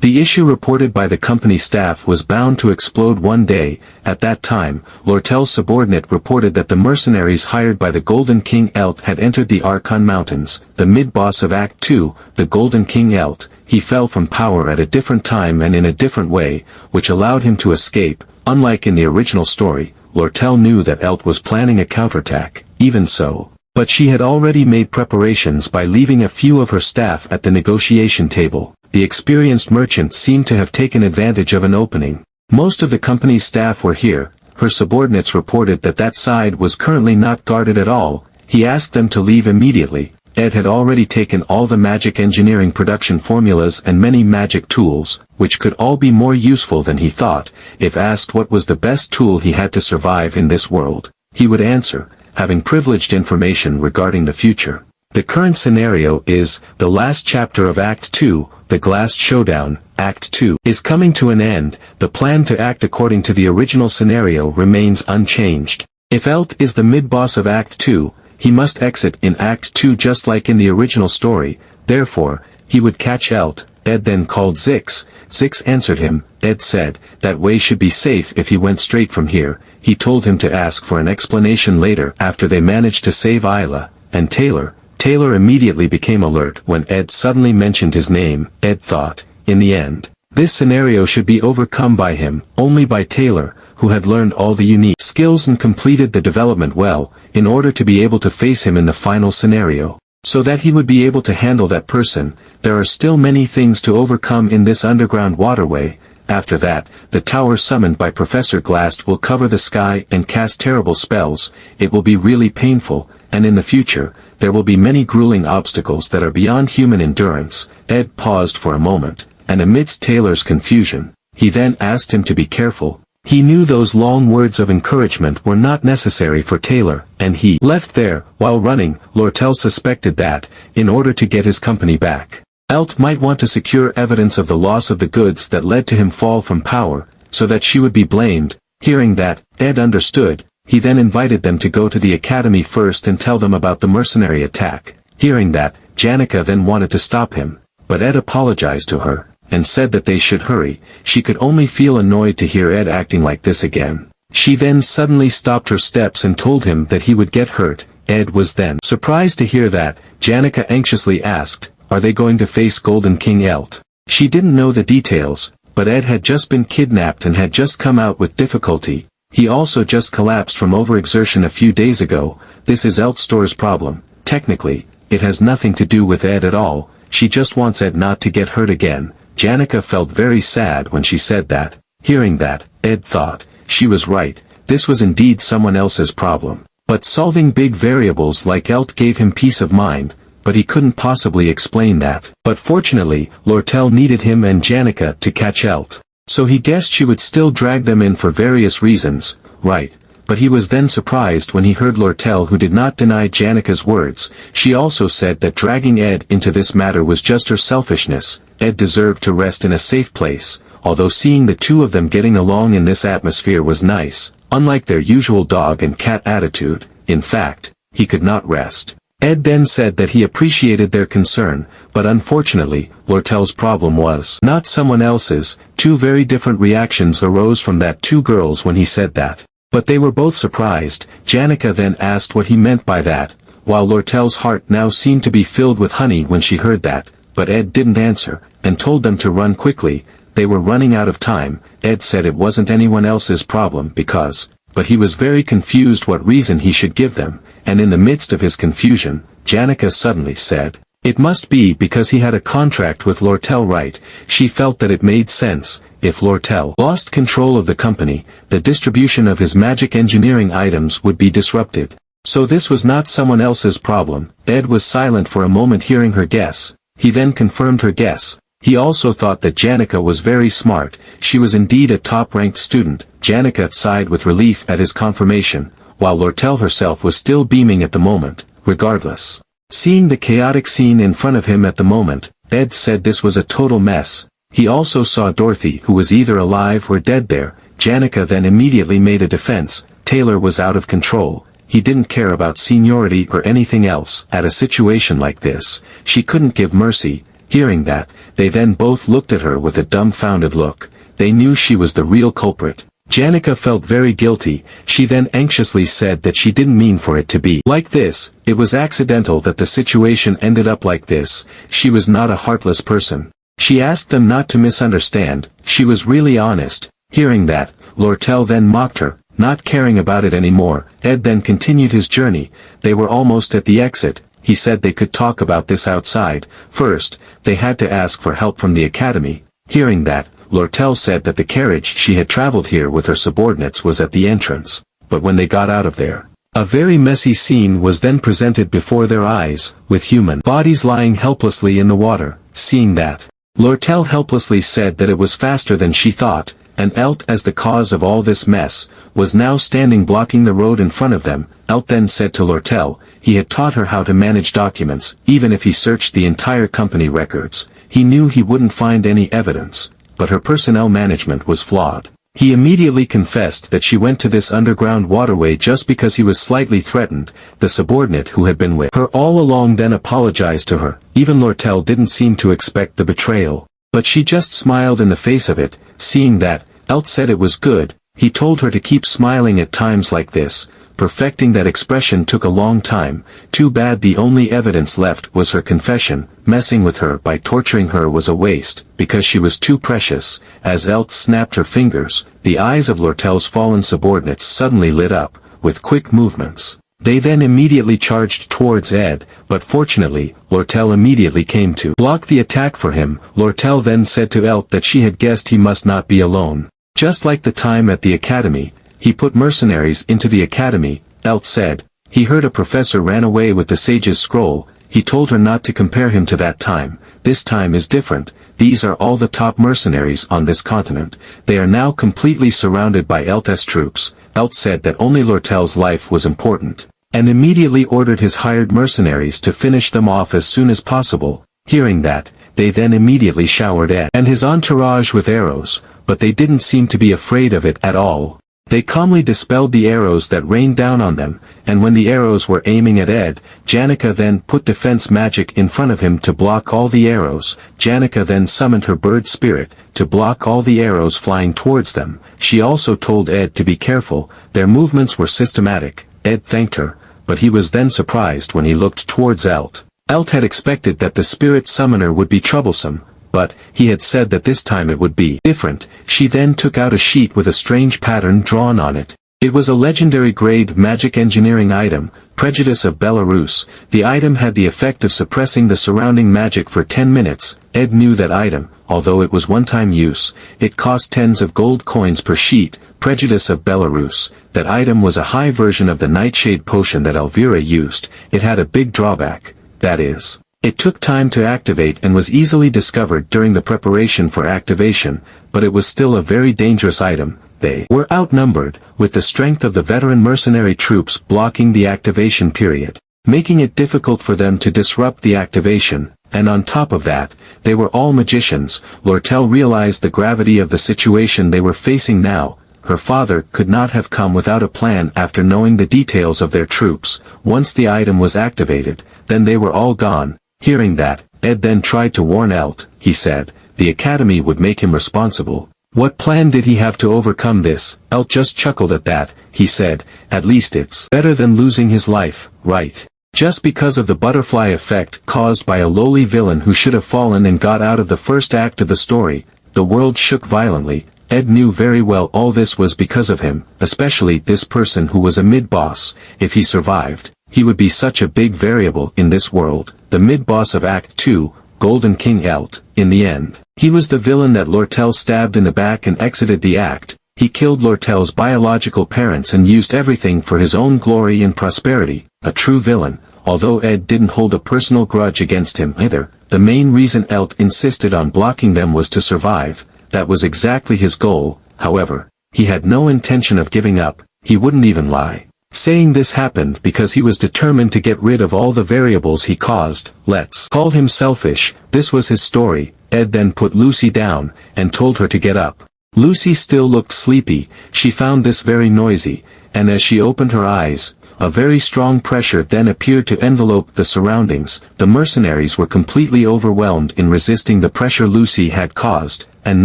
The issue reported by the company staff was bound to explode one day. At that time, Lortel's subordinate reported that the mercenaries hired by the Golden King Elt had entered the Archon Mountains. The mid-boss of Act 2, the Golden King Elt, he fell from power at a different time and in a different way, which allowed him to escape. Unlike in the original story, Lortel knew that Elt was planning a counterattack. Even so, but she had already made preparations by leaving a few of her staff at the negotiation table. The experienced merchant seemed to have taken advantage of an opening. Most of the company's staff were here. Her subordinates reported that that side was currently not guarded at all. He asked them to leave immediately. Ed had already taken all the magic engineering production formulas and many magic tools, which could all be more useful than he thought. If asked what was the best tool he had to survive in this world, he would answer, having privileged information regarding the future. The current scenario is, the last chapter of Act 2, the Glass Showdown. Act 2 is coming to an end. The plan to act according to the original scenario remains unchanged. If Elt is the mid-boss of Act 2, he must exit in Act 2 just like in the original story. Therefore, he would catch Elt. Ed then called Zix. Zix answered him. Ed said, that way should be safe if he went straight from here. He told him to ask for an explanation later after they managed to save Isla and Taylor. Taylor immediately became alert when Ed suddenly mentioned his name. Ed thought, in the end, this scenario should be overcome by him, only by Taylor, who had learned all the unique skills and completed the development well, in order to be able to face him in the final scenario. So that he would be able to handle that person. There are still many things to overcome in this underground waterway. After that, the tower summoned by Professor Glast will cover the sky and cast terrible spells. It will be really painful, and in the future, there will be many grueling obstacles that are beyond human endurance. Ed paused for a moment, and amidst Taylor's confusion, he then asked him to be careful. He knew those long words of encouragement were not necessary for Taylor, and he left there. While running, Lortel suspected that, in order to get his company back, Elt might want to secure evidence of the loss of the goods that led to him fall from power, so that she would be blamed. Hearing that, Ed understood. He then invited them to go to the academy first and tell them about the mercenary attack. Hearing that, Janica then wanted to stop him, but Ed apologized to her, and said that they should hurry. She could only feel annoyed to hear Ed acting like this again. She then suddenly stopped her steps and told him that he would get hurt. Ed was then surprised to hear that. Janica anxiously asked, are they going to face Golden King Elt? She didn't know the details, but Ed had just been kidnapped and had just come out with difficulty. He also just collapsed from overexertion a few days ago. This is Elt's problem. Technically, it has nothing to do with Ed at all. She just wants Ed not to get hurt again. Janica felt very sad when she said that. Hearing that, Ed thought, she was right. This was indeed someone else's problem. But solving big variables like Elt gave him peace of mind, but he couldn't possibly explain that. But fortunately, Lortel needed him and Janica to catch Elt. So he guessed she would still drag them in for various reasons, right? But he was then surprised when he heard Lortel, who did not deny Janica's words. She also said that dragging Ed into this matter was just her selfishness. Ed deserved to rest in a safe place, although seeing the two of them getting along in this atmosphere was nice, unlike their usual dog and cat attitude. In fact, he could not rest. Ed then said that he appreciated their concern, but unfortunately, Lortel's problem was not someone else's. Two very different reactions arose from that two girls when he said that. But they were both surprised. Janica then asked what he meant by that, while Lortel's heart now seemed to be filled with honey when she heard that, but Ed didn't answer, and told them to run quickly. They were running out of time. Ed said it wasn't anyone else's problem because, but he was very confused what reason he should give them, and in the midst of his confusion, Janica suddenly said, it must be because he had a contract with Lortel, right? She felt that it made sense. If Lortel lost control of the company, the distribution of his magic engineering items would be disrupted. So this was not someone else's problem. Ed was silent for a moment hearing her guess. He then confirmed her guess. He also thought that Janica was very smart. She was indeed a top-ranked student. Janica sighed with relief at his confirmation, while Lortel herself was still beaming at the moment. Regardless, seeing the chaotic scene in front of him at the moment, Ed said this was a total mess. He also saw Dorothy, who was either alive or dead there. Janica then immediately made a defense. Taylor was out of control. He didn't care about seniority or anything else. At a situation like this, she couldn't give mercy. Hearing that, they then both looked at her with a dumbfounded look. They knew she was the real culprit. Janica felt very guilty. She then anxiously said that she didn't mean for it to be like this. It was accidental that the situation ended up like this. She was not a heartless person. She asked them not to misunderstand. She was really honest. Hearing that, Lortel then mocked her, not caring about it anymore. Ed then continued his journey. They were almost at the exit. He said they could talk about this outside. First, they had to ask for help from the academy. Hearing that, Lortel said that the carriage she had traveled here with her subordinates was at the entrance. But when they got out of there, a very messy scene was then presented before their eyes, with human bodies lying helplessly in the water. Seeing that, Lortel helplessly said that it was faster than she thought, and Elt, as the cause of all this mess, was now standing blocking the road in front of them. Elt then said to Lortel, he had taught her how to manage documents. Even if he searched the entire company records, he knew he wouldn't find any evidence. But her personnel management was flawed. He immediately confessed that she went to this underground waterway just because he was slightly threatened. The subordinate who had been with her all along then apologized to her. Even Lortel didn't seem to expect the betrayal, but she just smiled in the face of it. Seeing that, Elt said it was good. He told her to keep smiling at times like this. Perfecting that expression took a long time. Too bad the only evidence left was her confession. Messing with her by torturing her was a waste, because she was too precious. As Elt snapped her fingers, the eyes of Lortel's fallen subordinates suddenly lit up, with quick movements. They then immediately charged towards Ed, but fortunately, Lortel immediately came to block the attack for him. Lortel then said to Elt that she had guessed he must not be alone. Just like the time at the academy, he put mercenaries into the academy. Elt said, he heard a professor ran away with the sage's scroll. He told her not to compare him to that time. This time is different. These are all the top mercenaries on this continent. They are now completely surrounded by Elt's troops. Elt said that only Lortel's life was important, and immediately ordered his hired mercenaries to finish them off as soon as possible. Hearing that, they then immediately showered Ed and his entourage with arrows, but they didn't seem to be afraid of it at all. They calmly dispelled the arrows that rained down on them, and when the arrows were aiming at Ed, Janica then put defense magic in front of him to block all the arrows. Janica then summoned her bird spirit to block all the arrows flying towards them. She also told Ed to be careful. Their movements were systematic. Ed thanked her, but he was then surprised when he looked towards Elt. Elt had expected that the spirit summoner would be troublesome, but he had said that this time it would be different. She then took out a sheet with a strange pattern drawn on it. It was a legendary grade magic engineering item, Prejudice of Belarus. The item had the effect of suppressing the surrounding magic for 10 minutes. Ed knew that item, although it was one-time use. It cost tens of gold coins per sheet. Prejudice of Belarus. That item was a high version of the nightshade potion that Elvira used. It had a big drawback. That is, it took time to activate and was easily discovered during the preparation for activation, but it was still a very dangerous item. They were outnumbered, with the strength of the veteran mercenary troops blocking the activation period, making it difficult for them to disrupt the activation, and on top of that, they were all magicians. Lortel realized the gravity of the situation they were facing now. Her father could not have come without a plan. After knowing the details of their troops. Once the item was activated, then they were all gone. Hearing that, Ed then tried to warn Elt. He said, the academy would make him responsible. What plan did he have to overcome this? Elt just chuckled at that. He said, at least it's better than losing his life, right? Just because of the butterfly effect caused by a lowly villain who should have fallen and got out of the first act of the story, the world shook violently. Ed knew very well all this was because of him, especially this person who was a mid-boss. If he survived, he would be such a big variable in this world. The mid-boss of Act 2, Golden King Elt. In the end, he was the villain that Lortel stabbed in the back and exited the act. He killed Lortel's biological parents and used everything for his own glory and prosperity. A true villain, although Ed didn't hold a personal grudge against him either. The main reason Elt insisted on blocking them was to survive. That was exactly his goal. However, he had no intention of giving up. He wouldn't even lie, saying this happened because he was determined to get rid of all the variables he caused. Let's call him selfish. This was his story. Ed then put Lucy down, and told her to get up. Lucy still looked sleepy. She found this very noisy, and as she opened her eyes, A very strong pressure then appeared to envelope the surroundings. The mercenaries were completely overwhelmed in resisting the pressure Lucy had caused, and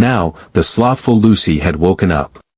now, the slothful Lucy had woken up.